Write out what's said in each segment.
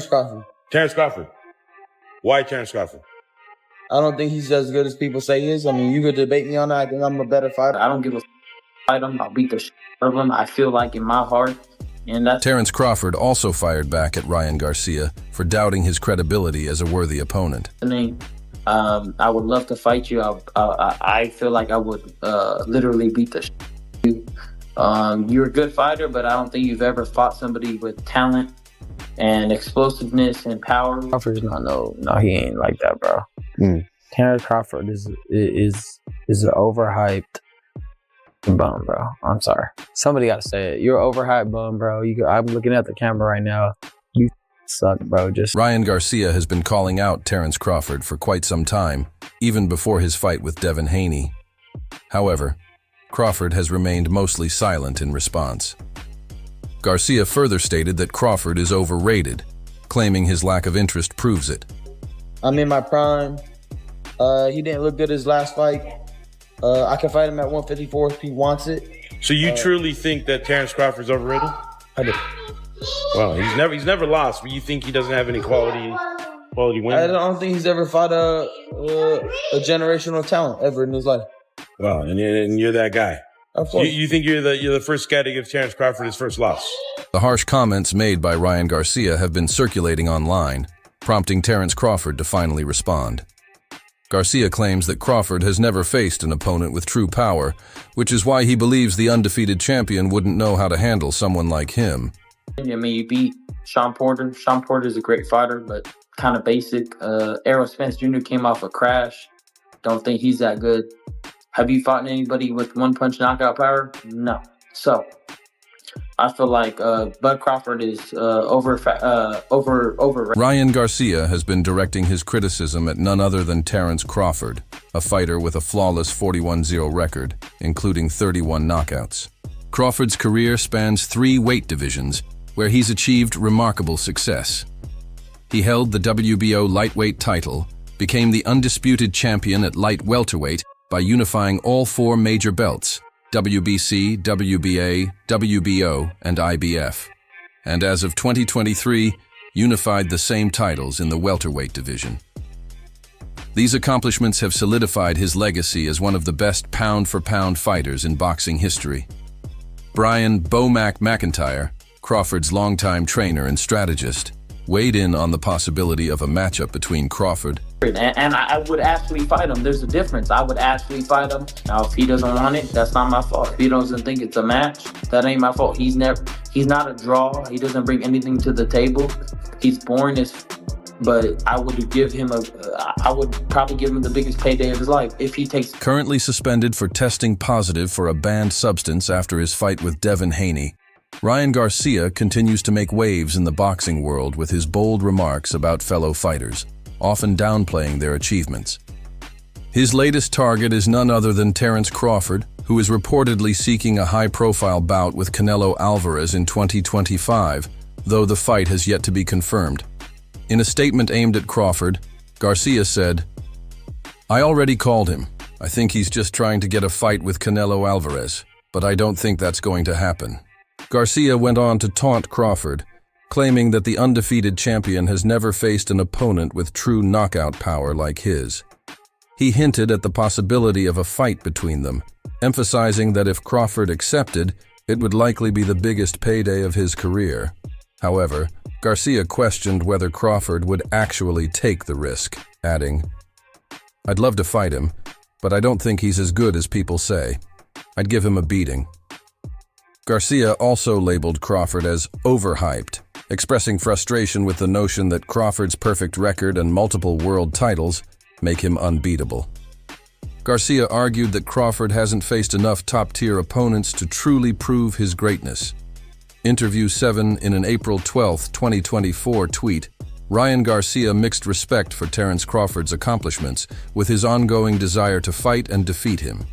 Crawford. Terence Crawford. Why Terence Crawford? I don't think he's as good as people say he is. I mean, you could debate me on that. I think I'm a better fighter. I don't give a fight him. I'll beat the shit out of him. I feel like in my heart. And that's Terence Crawford also fired back at Ryan Garcia for doubting his credibility as a worthy opponent. I would love to fight you. I feel like I would literally beat the shit out of you. You're a good fighter, but I don't think you've ever fought somebody with talent and explosiveness and power. Crawford's not no, he ain't like that, bro. Terence Crawford is an overhyped bum, bro. I'm sorry. Somebody got to say it. You're an overhyped bum, bro. I'm looking at the camera right now. You suck, bro. Ryan Garcia has been calling out Terence Crawford for quite some time, even before his fight with Devin Haney. However, Crawford has remained mostly silent in response. Garcia further stated that Crawford is overrated, claiming his lack of interest proves it. I'm in my prime. He didn't look good his last fight. I can fight him at 154 if he wants it. So you truly think that Terence Crawford's overrated? I do. Well, he's never lost, but you think he doesn't have any quality wins? I don't think he's ever fought a generational talent ever in his life. Wow, and you're that guy. Of course. You think you're the first guy to give Terence Crawford his first loss? The harsh comments made by Ryan Garcia have been circulating online, prompting Terence Crawford to finally respond. Garcia claims that Crawford has never faced an opponent with true power, which is why he believes the undefeated champion wouldn't know how to handle someone like him. I mean, you beat Sean Porter. Sean Porter is a great fighter, but kind of basic. Errol Spence Jr. came off a crash. Don't think he's that good. Have you fought anybody with one-punch knockout power? No. So, I feel like Bud Crawford is over. Ryan Garcia has been directing his criticism at none other than Terence Crawford, a fighter with a flawless 41-0 record, including 31 knockouts. Crawford's career spans 3 weight divisions, where he's achieved remarkable success. He held the WBO lightweight title, became the undisputed champion at light welterweight by unifying all 4 major belts, WBC, WBA, WBO, and IBF, and as of 2023, unified the same titles in the welterweight division. These accomplishments have solidified his legacy as one of the best pound-for-pound fighters in boxing history. Brian "Bo-Mac" McIntyre, Crawford's longtime trainer and strategist, weighed in on the possibility of a matchup between Crawford and I would actually fight him. There's a difference. I would actually fight him. Now, if he doesn't want it, that's not my fault. If he doesn't think it's a match, that ain't my fault. He's not a draw. He doesn't bring anything to the table. He's boring but I would probably give him the biggest payday of his life if he takes. Currently suspended for testing positive for a banned substance after his fight with Devin Haney, Ryan Garcia continues to make waves in the boxing world with his bold remarks about fellow fighters, often downplaying their achievements. His latest target is none other than Terence Crawford, who is reportedly seeking a high-profile bout with Canelo Alvarez in 2025, though the fight has yet to be confirmed. In a statement aimed at Crawford, Garcia said, "I already called him. I think he's just trying to get a fight with Canelo Alvarez, but I don't think that's going to happen." Garcia went on to taunt Crawford, claiming that the undefeated champion has never faced an opponent with true knockout power like his. He hinted at the possibility of a fight between them, emphasizing that if Crawford accepted, it would likely be the biggest payday of his career. However, Garcia questioned whether Crawford would actually take the risk, adding, "I'd love to fight him, but I don't think he's as good as people say. I'd give him a beating." Garcia also labeled Crawford as overhyped, expressing frustration with the notion that Crawford's perfect record and multiple world titles make him unbeatable. Garcia argued that Crawford hasn't faced enough top-tier opponents to truly prove his greatness. Interview 7 in an April 12, 2024 tweet, Ryan Garcia mixed respect for Terence Crawford's accomplishments with his ongoing desire to fight and defeat him.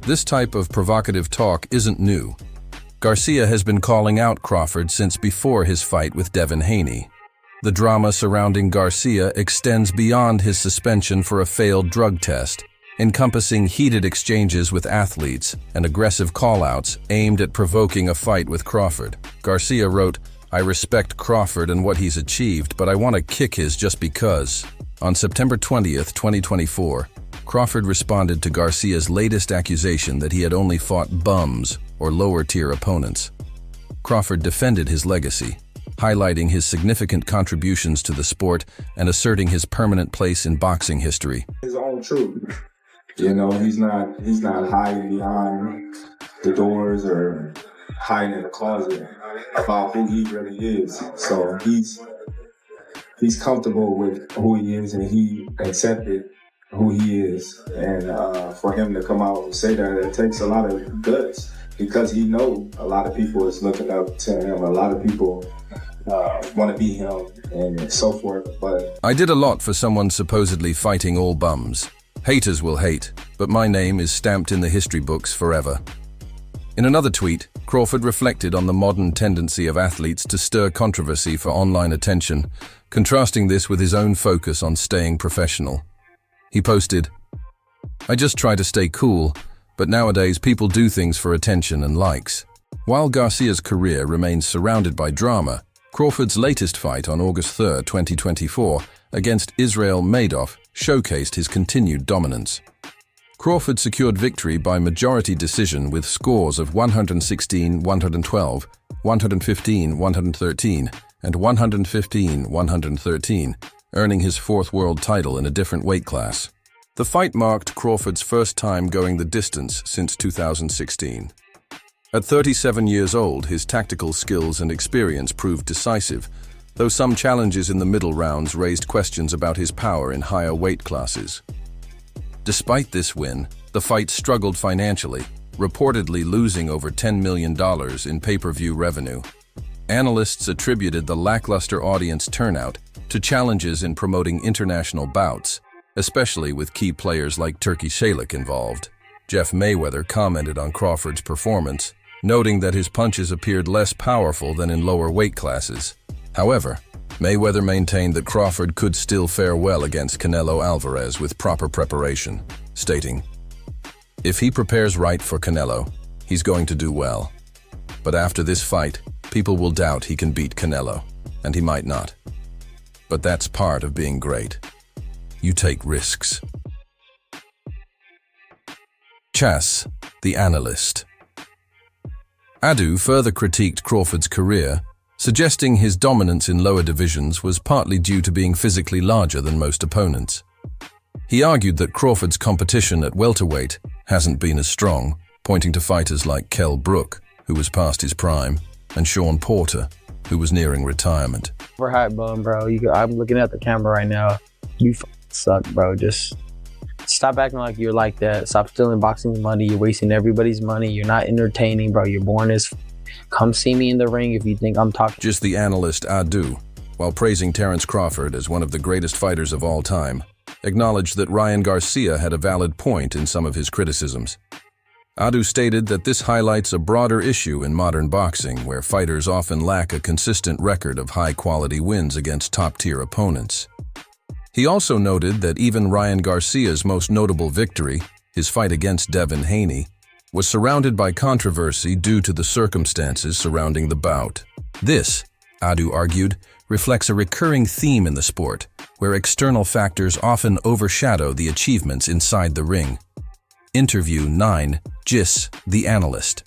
This type of provocative talk isn't new. Garcia has been calling out Crawford since before his fight with Devin Haney. The drama surrounding Garcia extends beyond his suspension for a failed drug test, encompassing heated exchanges with athletes and aggressive call-outs aimed at provoking a fight with Crawford. Garcia wrote, I respect Crawford and what he's achieved, but I want to kick his just because. On September 20th, 2024, Crawford responded to Garcia's latest accusation that he had only fought bums or lower-tier opponents. Crawford defended his legacy, highlighting his significant contributions to the sport and asserting his permanent place in boxing history. His own truth. You know, he's not hiding behind the doors or hiding in the closet about who he really is. So he's comfortable with who he is, and he accepted who he is. And for him to come out and say that, it takes a lot of guts, because he knows a lot of people is looking up to him. A lot of people want to be him and so forth. But I did a lot for someone supposedly fighting all bums. Haters will hate, but my name is stamped in the history books forever. In another tweet, Crawford reflected on the modern tendency of athletes to stir controversy for online attention, contrasting this with his own focus on staying professional. He posted, "I just try to stay cool, but nowadays people do things for attention and likes." While Garcia's career remains surrounded by drama, Crawford's latest fight on August 3, 2024, against Israel Madoff showcased his continued dominance. Crawford secured victory by majority decision with scores of 116-112, 115-113, and 115-113, earning his fourth world title in a different weight class. The fight marked Crawford's first time going the distance since 2016. At 37 years old, his tactical skills and experience proved decisive, though some challenges in the middle rounds raised questions about his power in higher weight classes. Despite this win, the fight struggled financially, reportedly losing over $10 million in pay-per-view revenue. Analysts attributed the lackluster audience turnout to challenges in promoting international bouts, especially with key players like Turki Shalik involved. Jeff Mayweather commented on Crawford's performance, noting that his punches appeared less powerful than in lower weight classes. However, Mayweather maintained that Crawford could still fare well against Canelo Alvarez with proper preparation, stating, "If he prepares right for Canelo, he's going to do well. But after this fight, people will doubt he can beat Canelo, and he might not. But that's part of being great. You take risks." Chas, the analyst. Adu further critiqued Crawford's career, suggesting his dominance in lower divisions was partly due to being physically larger than most opponents. He argued that Crawford's competition at welterweight hasn't been as strong, pointing to fighters like Kell Brook, who was past his prime, and Sean Porter, who was nearing retirement. Overhyped bum, bro. I'm looking at the camera right now. You suck, bro. Just stop acting like you're like that. Stop stealing boxing money. You're wasting everybody's money. You're not entertaining, bro. You're boring as come see me in the ring if you think I'm talking. Just the analyst Adu, while praising Terence Crawford as one of the greatest fighters of all time, acknowledged that Ryan Garcia had a valid point in some of his criticisms. Adu stated that this highlights a broader issue in modern boxing, where fighters often lack a consistent record of high-quality wins against top-tier opponents. He also noted that even Ryan Garcia's most notable victory, his fight against Devin Haney, was surrounded by controversy due to the circumstances surrounding the bout. This, Adu argued, reflects a recurring theme in the sport, where external factors often overshadow the achievements inside the ring. Interview 9, Gis, the analyst.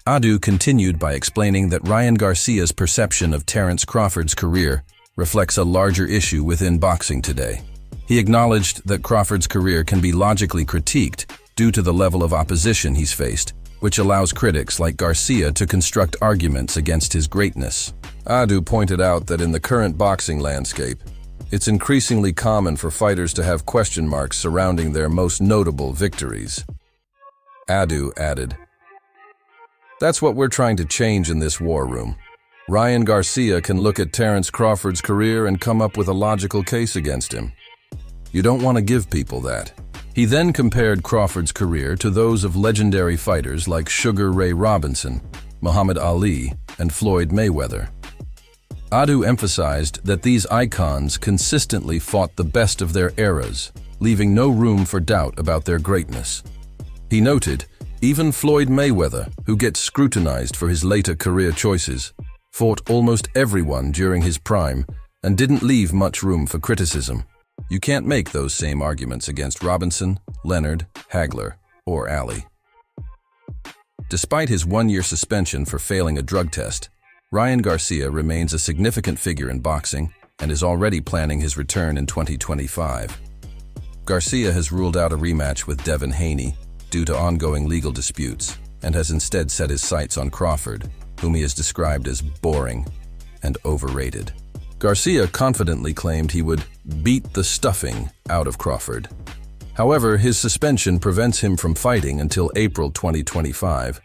Adu continued by explaining that Ryan Garcia's perception of Terence Crawford's career reflects a larger issue within boxing today. He acknowledged that Crawford's career can be logically critiqued due to the level of opposition he's faced, which allows critics like Garcia to construct arguments against his greatness. Adu pointed out that in the current boxing landscape, it's increasingly common for fighters to have question marks surrounding their most notable victories. Adu added, "That's what we're trying to change in this war room. Ryan Garcia can look at Terence Crawford's career and come up with a logical case against him. You don't want to give people that." He then compared Crawford's career to those of legendary fighters like Sugar Ray Robinson, Muhammad Ali, and Floyd Mayweather. Adu emphasized that these icons consistently fought the best of their eras, leaving no room for doubt about their greatness. He noted, even Floyd Mayweather, who gets scrutinized for his later career choices, fought almost everyone during his prime, and didn't leave much room for criticism. You can't make those same arguments against Robinson, Leonard, Hagler, or Ali. Despite his one-year suspension for failing a drug test, Ryan Garcia remains a significant figure in boxing and is already planning his return in 2025. Garcia has ruled out a rematch with Devin Haney due to ongoing legal disputes and has instead set his sights on Crawford, whom he has described as boring and overrated. Garcia confidently claimed he would beat the stuffing out of Crawford. However, his suspension prevents him from fighting until April 2025,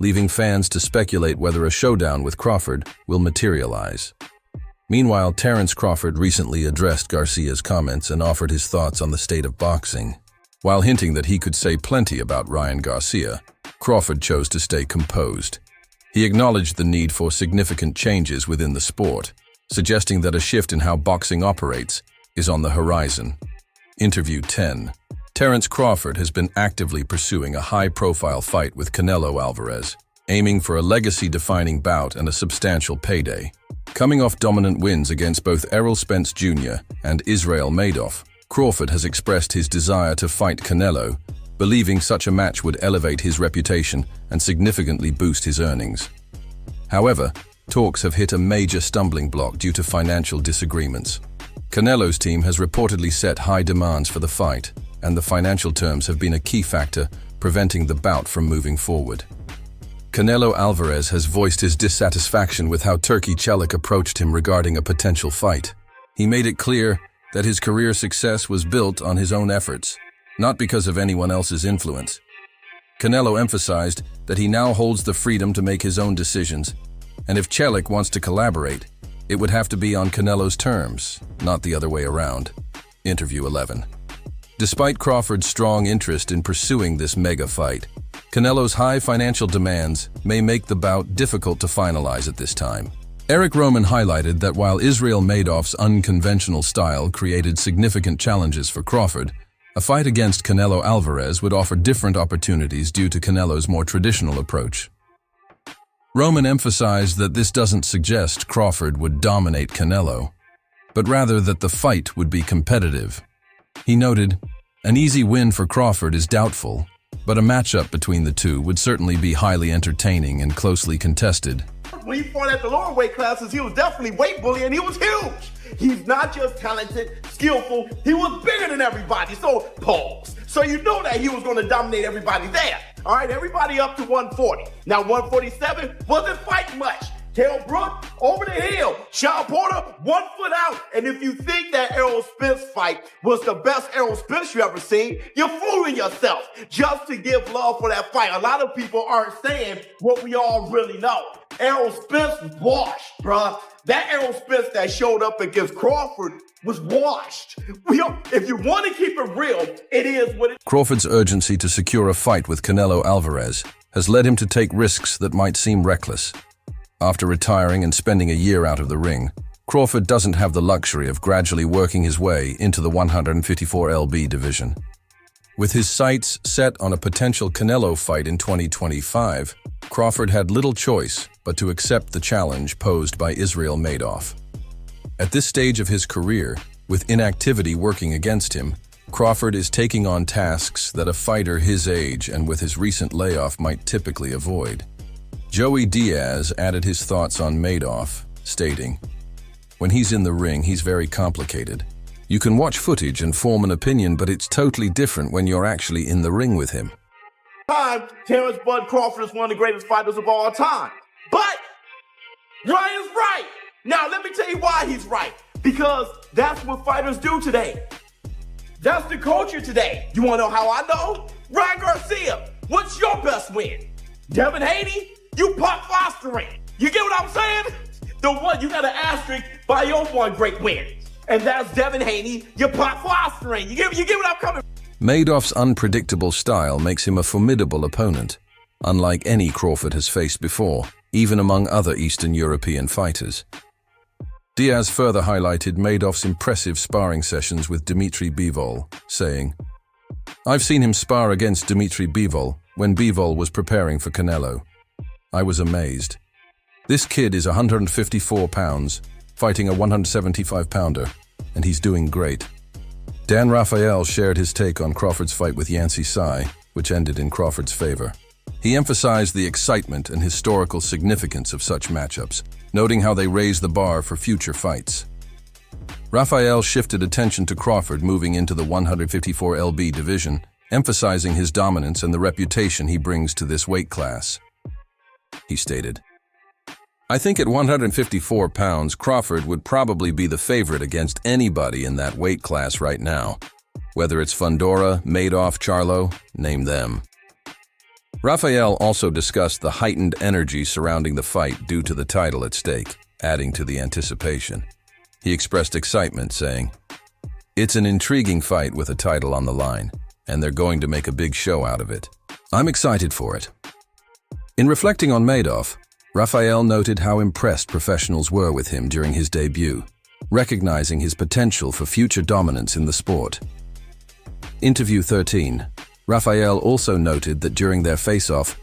leaving fans to speculate whether a showdown with Crawford will materialize. Meanwhile, Terence Crawford recently addressed Garcia's comments and offered his thoughts on the state of boxing. While hinting that he could say plenty about Ryan Garcia, Crawford chose to stay composed. He acknowledged the need for significant changes within the sport, suggesting that a shift in how boxing operates is on the horizon. Interview 10. Terence Crawford has been actively pursuing a high-profile fight with Canelo Alvarez, aiming for a legacy-defining bout and a substantial payday. Coming off dominant wins against both Errol Spence Jr. and Israel Madoff, Crawford has expressed his desire to fight Canelo, believing such a match would elevate his reputation and significantly boost his earnings. However, talks have hit a major stumbling block due to financial disagreements. Canelo's team has reportedly set high demands for the fight, and the financial terms have been a key factor preventing the bout from moving forward. Canelo Alvarez has voiced his dissatisfaction with how Turki Çelik approached him regarding a potential fight. He made it clear that his career success was built on his own efforts, not because of anyone else's influence. Canelo emphasized that he now holds the freedom to make his own decisions, and if Çelik wants to collaborate, it would have to be on Canelo's terms, not the other way around. Interview 11. Despite Crawford's strong interest in pursuing this mega fight, Canelo's high financial demands may make the bout difficult to finalize at this time. Eric Roman highlighted that while Israel Madoff's unconventional style created significant challenges for Crawford, a fight against Canelo Alvarez would offer different opportunities due to Canelo's more traditional approach. Roman emphasized that this doesn't suggest Crawford would dominate Canelo, but rather that the fight would be competitive. He noted, "An easy win for Crawford is doubtful, but a matchup between the two would certainly be highly entertaining and closely contested." When he fought at the lower weight classes, he was definitely weight bullying. He was huge. He's not just talented, skillful, he was bigger than everybody. So, pause. So you know that he was going to dominate everybody there. All right, everybody up to 140. Now 147 wasn't fighting much. Kell Brook, over the hill. Sean Porter, 1 foot out. And if you think that Errol Spence fight was the best Errol Spence you ever seen, you're fooling yourself just to give love for that fight. A lot of people aren't saying what we all really know. Errol Spence was washed, bruh. That Errol Spence that showed up against Crawford was washed. If you want to keep it real, it is what it is. Crawford's urgency to secure a fight with Canelo Alvarez has led him to take risks that might seem reckless. After retiring and spending a year out of the ring, Crawford doesn't have the luxury of gradually working his way into the 154lb division. With his sights set on a potential Canelo fight in 2025, Crawford had little choice but to accept the challenge posed by Israel Madoff. At this stage of his career, with inactivity working against him, Crawford is taking on tasks that a fighter his age and with his recent layoff might typically avoid. Joey Diaz added his thoughts on Madoff, stating, "When he's in the ring, he's very complicated. You can watch footage and form an opinion, but it's totally different when you're actually in the ring with him." Terence Bud Crawford is one of the greatest fighters of all time. But Ryan's right. Now, let me tell you why he's right. Because that's what fighters do today. That's the culture today. You want to know how I know? Ryan Garcia, what's your best win? Devin Haney, you pop fostering. You get what I'm saying? The one, you got an asterisk by your one great win. And that's Devin Haney, you pop fostering. You get what I'm coming from? Madoff's unpredictable style makes him a formidable opponent, unlike any Crawford has faced before, even among other Eastern European fighters. Diaz further highlighted Madoff's impressive sparring sessions with Dmitry Bivol, saying, "I've seen him spar against Dmitry Bivol when Bivol was preparing for Canelo. I was amazed. This kid is 154 pounds, fighting a 175-pounder, and he's doing great. Dan Rafael shared his take on Crawford's fight with Yancy Tsai, which ended in Crawford's favor. He emphasized the excitement and historical significance of such matchups, noting how they raise the bar for future fights. Rafael shifted attention to Crawford moving into the 154 lb division, emphasizing his dominance and the reputation he brings to this weight class. He stated, "I think at 154 pounds, Crawford would probably be the favorite against anybody in that weight class right now. Whether it's Fundora, Madoff, Charlo, name them." Rafael also discussed the heightened energy surrounding the fight due to the title at stake, adding to the anticipation. He expressed excitement, saying, "It's an intriguing fight with a title on the line, and they're going to make a big show out of it. I'm excited for it." In reflecting on Madoff, Rafael noted how impressed professionals were with him during his debut, recognizing his potential for future dominance in the sport. Interview 13. Rafael also noted that during their face-off,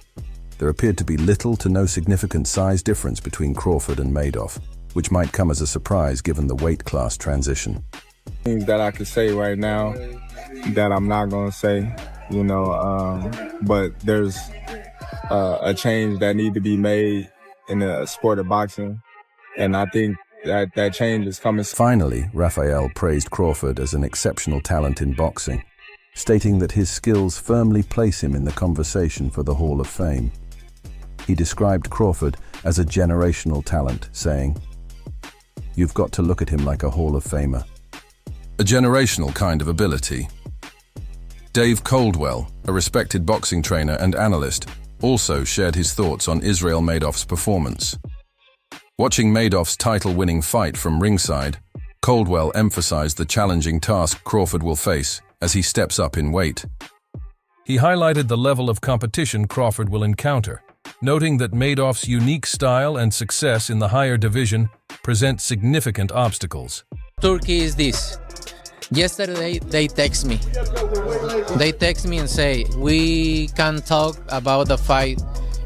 there appeared to be little to no significant size difference between Crawford and Madoff, which might come as a surprise given the weight class transition. Things that I could say right now that I'm not going to say, but there's a change that need to be made in the sport of boxing, and I think that change is coming. Finally, Rafael praised Crawford as an exceptional talent in boxing, stating that his skills firmly place him in the conversation for the Hall of Fame. He described Crawford as a generational talent, saying, "You've got to look at him like a Hall of Famer." A generational kind of ability. Dave Coldwell, a respected boxing trainer and analyst, also shared his thoughts on Israel Madoff's performance. Watching Madoff's title-winning fight from ringside, Coldwell emphasized the challenging task Crawford will face as he steps up in weight. He highlighted the level of competition Crawford will encounter, noting that Madoff's unique style and success in the higher division present significant obstacles. Turkey is this. Yesterday, they text me. They text me and say, we can talk about the fight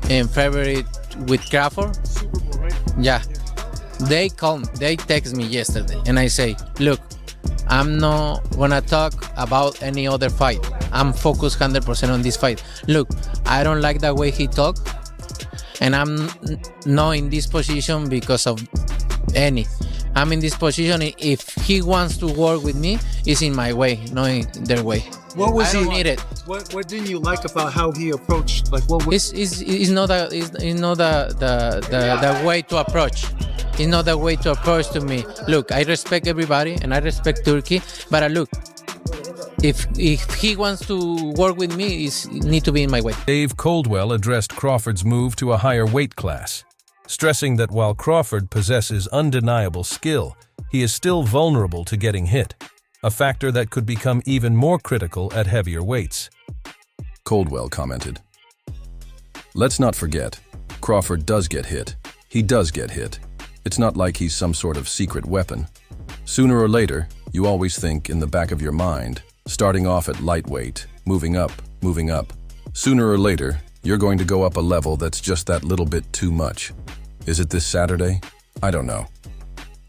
in February with Crawford. Yeah. They text me yesterday and I say, look, I'm not gonna talk about any other fight. I'm focused 100% on this fight. Look, I don't like the way he talk, and I'm not in this position because of any. I'm in this position. If he wants to work with me, it's in my way, not in their way. What was I don't he? need it. What didn't you like about how he approached? Like what? It's not the way to approach. It's not the way to approach to me. Look, I respect everybody and I respect Turkey, but look, if he wants to work with me, it need to be in my way. Dave Coldwell addressed Crawford's move to a higher weight class, stressing that while Crawford possesses undeniable skill, he is still vulnerable to getting hit, a factor that could become even more critical at heavier weights. Coldwell commented, "Let's not forget, Crawford does get hit. He does get hit. It's not like he's some sort of secret weapon. Sooner or later, you always think in the back of your mind, starting off at lightweight, moving up. Sooner or later, you're going to go up a level that's just that little bit too much. Is it this Saturday? I don't know."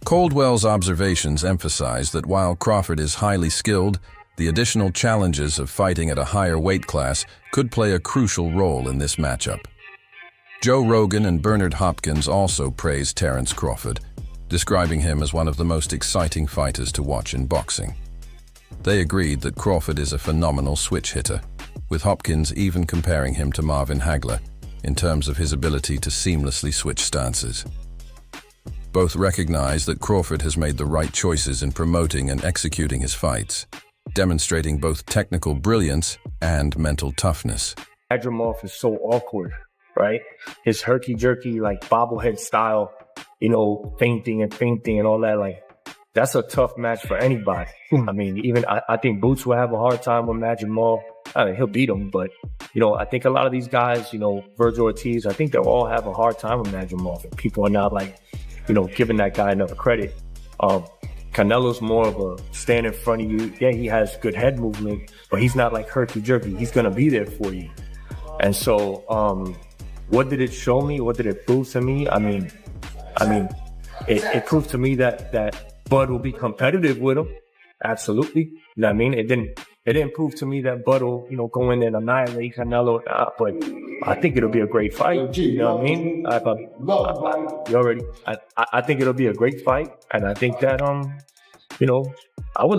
Coldwell's observations emphasize that while Crawford is highly skilled, the additional challenges of fighting at a higher weight class could play a crucial role in this matchup. Joe Rogan and Bernard Hopkins also praised Terence Crawford, describing him as one of the most exciting fighters to watch in boxing. They agreed that Crawford is a phenomenal switch hitter, with Hopkins even comparing him to Marvin Hagler in terms of his ability to seamlessly switch stances. Both recognize that Crawford has made the right choices in promoting and executing his fights, demonstrating both technical brilliance and mental toughness. Adramov is so awkward, right? His herky-jerky, like bobblehead style, feinting and all that, like, that's a tough match for anybody. I mean, even I think Boots will have a hard time with Adramov. I mean, he'll beat him, but, I think a lot of these guys, Virgil Ortiz, I think they'll all have a hard time with Adramov. And people are not like, giving that guy enough credit. Canelo's more of a stand in front of you. Yeah, he has good head movement, but he's not like herky-jerky. He's going to be there for you. And so, what did it show me? What did it prove to me? I mean, I mean, it proved to me that Bud will be competitive with him. Absolutely. You know what I mean? It didn't prove to me that Bud will, go in and annihilate Canelo. But I think it'll be a great fight. You know what I mean? I think it'll be a great fight. And I think that, I would love